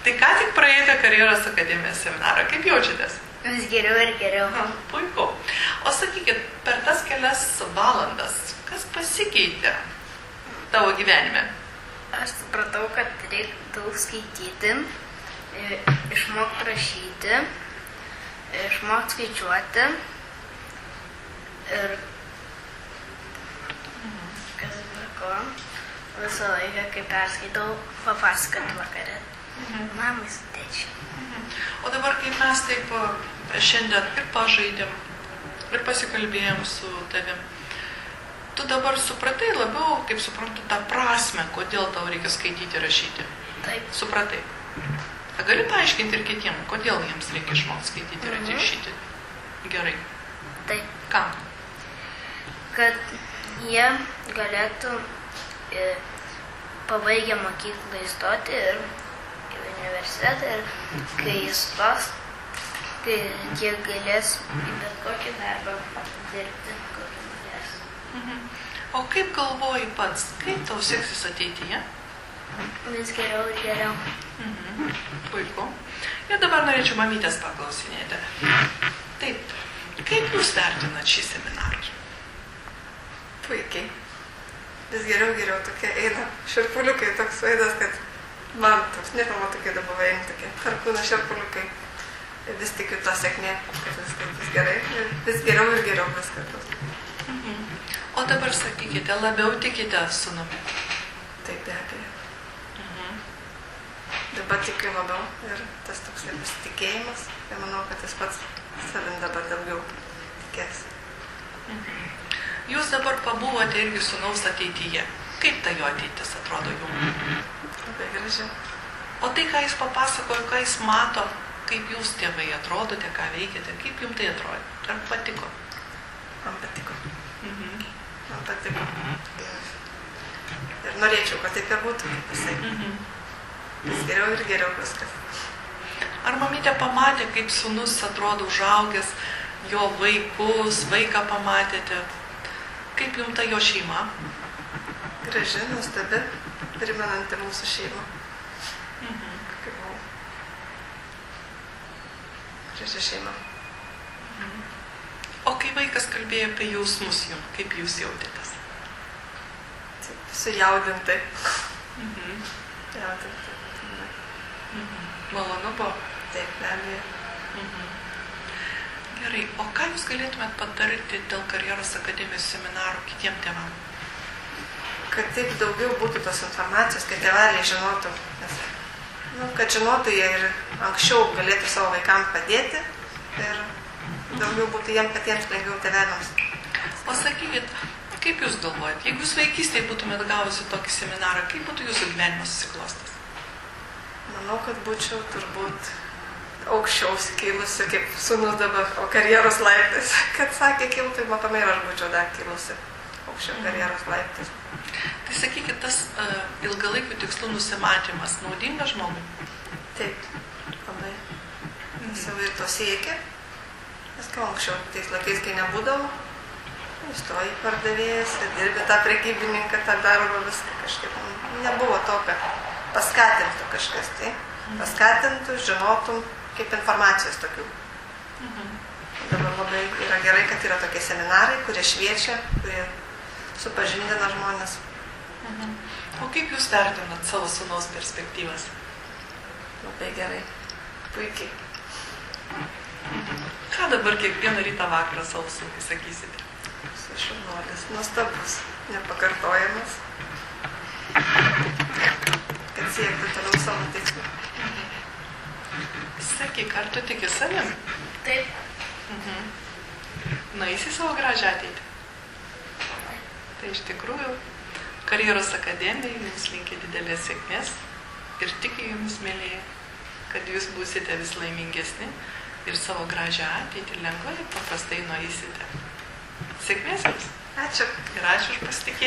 Tai ką tik praėjote karjeros akademijos seminarą, kaip jaučiatės? Vis geriau ir geriau. Puiku. O sakykit, per tas kelias valandas, kas pasikeitė tavo gyvenime? Aš supratau, kad reikia daug skaityti, išmokti rašyti, išmokti skaičiuoti ir visą laiką, kai perskaitau, papasakoti vakare. Mamai su tėčiu. O dabar, kaip mes taip šiandien ir pažaidėm, ir pasikalbėjom su tavim, tu dabar supratai labiau, kaip suprantu, tą prasme, kodėl tau reikia skaityti ir rašyti? Taip. Supratai. A gali paaiškinti ir kitiem, kodėl jiems reikia išmokti skaityti ir rašyti? Gerai. Taip. Kam? Kad jie galėtų pabaigę mokyklą įstoti ir į universitetą ir kai įstos, kai jie galės į bet kokį darbą dirbti, kokį norės. O kaip galvoji pats, kaip tau seksis ateityje? Vis geriau ir geriau. Puiku. Ir dabar norėčiau mamytės paklausinėti. Taip, kaip jūs vertinat šį seminarą? Puikiai. Vis geriau tokie eina širpuliukai, toks veidas, kad man toks, nežinau, tokie dabar eina tokie tarkūno širpuliukai. Vis tikiu tą sėkmę, kad viskas gerai. Vis geriau ir geriau viskas bus. O dabar sakykite, labiau tikite sūnumi? Taip, be abejo. Dabar tikiu labiau ir tas toks nepasitikėjimas. Ir manau, kad jis pats savim dabar daugiau tikės. Jūs dabar pabuvote irgi sūnaus ateityje. Kaip ta jo ateitis atrodo jums? Labai graži. O tai, ką jis papasakojo, ką jis mato, kaip jūs tėvai atrodote, ką veikiate, kaip jums tai atrodė? Ar patiko? Man patiko. Man patiko. Ir norėčiau, kad taip ir būtų, kaip jisai. Vis geriau ir geriau viskas. Ar mamytė pamatė, kaip sūnus atrodo užaugęs, jo vaikus, vaiką pamatėte? Kaip jums ta jo šeima? Graži, nuostabi, primenanti mūsų šeimą. Kaip buvau. Graži šeima. O kai vaikas kalbėjo apie jausmus jums, kaip jūs jautėtės? Sujaudintai. Jaudintai. Malonu buvo? Taip, be abejo. Gerai, o ką jūs galėtumėt patarti dėl karjeros akademijos seminarų kitiem tėvam? Kad taip daugiau būtų tos informacijos, kad tėveliai žinotų. Kad žinotų jie ir anksčiau galėtų savo vaikams padėti ir daugiau būtų jiems patiems lengviau tėveliams. O sakykit, kaip jūs galvojat, jeigu jūs vaikystėje būtumėt gavusi tokį seminarą, kaip būtų jūsų gyvenimas susiklostęs? Manau, kad būčiau turbūt aukščiau kilusi, kaip sūnus dabar, o karjeros laiptais. Kad sakė kilti, matomai ir aš būčiau dar kilusi aukščiau karjeros laiptais. Tai sakykit, tas ilgalaikių tikslų nusimatymas naudingas žmogui? Taip, labai. Savo ir to siekia. Nes ką anksčiau, tais laikais, kai nebūdavo, įstoji pardavėjas, dirbi tą prekybininką, tą darbą, viską kažkaip. Nebuvo to, kad paskatintų kažkas, tai paskatintų, žinotum, kaip informacijos tokių. Dabar labai yra gerai, kad yra tokie seminarai, kurie šviečia, kurie supažindina žmonės. O kaip jūs vertinat savo sūnaus perspektyvas? Labai gerai. Puikiai. Ką dabar kiekvieną rytą vakarą savo sūnui sakysite? Su šaunuolis. Nuostabus, nepakartojamas. Kad siektų toliau savo tikslų. Sakyk, ar tu tiki savim? Taip. Nueisi savo gražią ateitį? Tai iš tikrųjų, karjeros akademija jums linkia didelės sėkmės ir tiki jums, mėlyje, kad jūs būsite vis laimingesni ir savo gražią ateitį lengvai ir paprastai nueisite. Sėkmės jums. Ačiū. Ir ačiū už pasitikėjimą.